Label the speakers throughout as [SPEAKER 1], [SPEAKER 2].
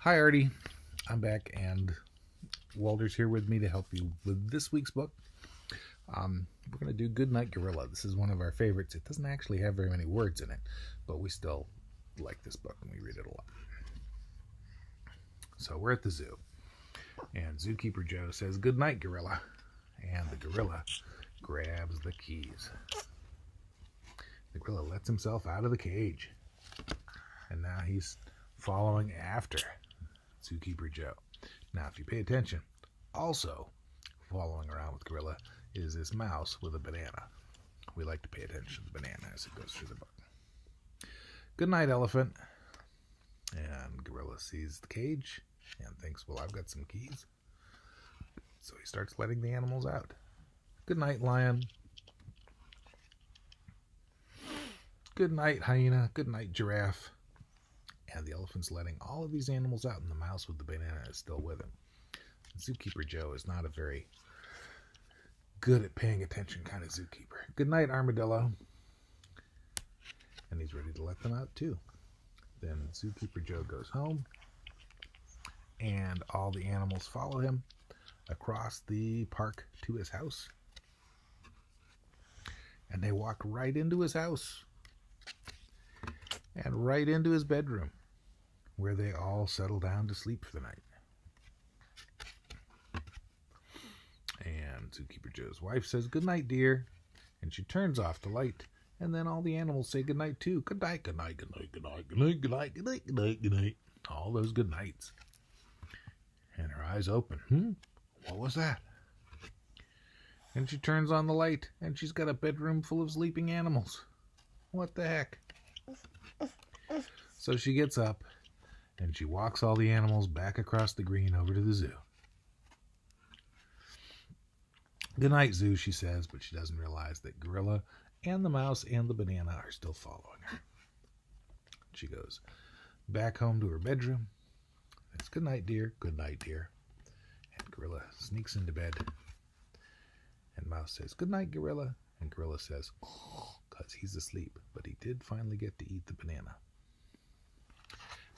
[SPEAKER 1] Hi, Artie. I'm back, and Walter's here with me to help you with this week's book. We're going to do Goodnight, Gorilla. This is one of our favorites. It doesn't actually have very many words in it, but we still like this book, and we read it a lot. So we're at the zoo, and Zookeeper Joe says, "Goodnight, Gorilla," and the gorilla grabs the keys. The gorilla lets himself out of the cage, and now he's following after Zookeeper Joe. Now, if you pay attention, also following around with Gorilla is this mouse with a banana. We like to pay attention to the banana as it goes through the book. Good night, elephant. And Gorilla sees the cage and thinks, well, I've got some keys. So he starts letting the animals out. Good night, lion. Good night, hyena. Good night, giraffe. And the elephant's letting all of these animals out, and the mouse with the banana is still with him. Zookeeper Joe is not a very good at paying attention kind of zookeeper. Good night, armadillo. And he's ready to let them out too. Then Zookeeper Joe goes home, and all the animals follow him across the park to his house. And they walk right into his house and right into his bedroom, where they all settle down to sleep for the night. And Zookeeper Joe's wife says, "Good night, dear," and she turns off the light, and then all the animals say good night too. Good night, good night, good night, good night, good night, good night, good night, good night, good night. All those good nights. And her eyes open. What was that? And she turns on the light, and she's got a bedroom full of sleeping animals. What the heck? So she gets up, and she walks all the animals back across the green over to the zoo. Good night, zoo, she says, but she doesn't realize that Gorilla and the mouse and the banana are still following her. She goes back home to her bedroom. It's good night, dear. Good night, dear. And Gorilla sneaks into bed. And Mouse says, "Good night, Gorilla." And Gorilla says, because he's asleep, but he did finally get to eat the banana.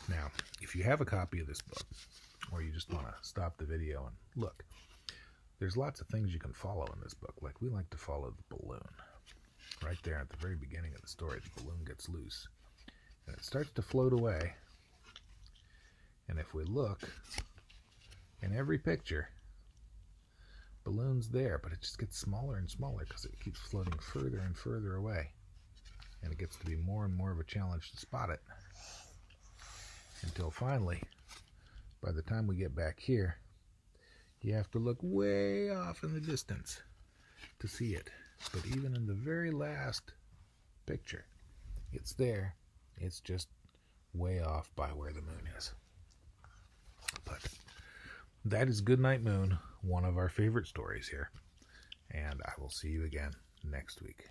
[SPEAKER 1] Now, if you have a copy of this book, or you just want to stop the video and look, there's lots of things you can follow in this book. Like we like to follow the balloon. Right there at the very beginning of the story, the balloon gets loose, and it starts to float away. And if we look, in every picture, balloon's there, but it just gets smaller and smaller because it keeps floating further and further away. And it gets to be more and more of a challenge to spot it. Until finally, by the time we get back here, you have to look way off in the distance to see it. But even in the very last picture, it's there. It's just way off by where the moon is. But that is Goodnight Moon, one of our favorite stories here. And I will see you again next week.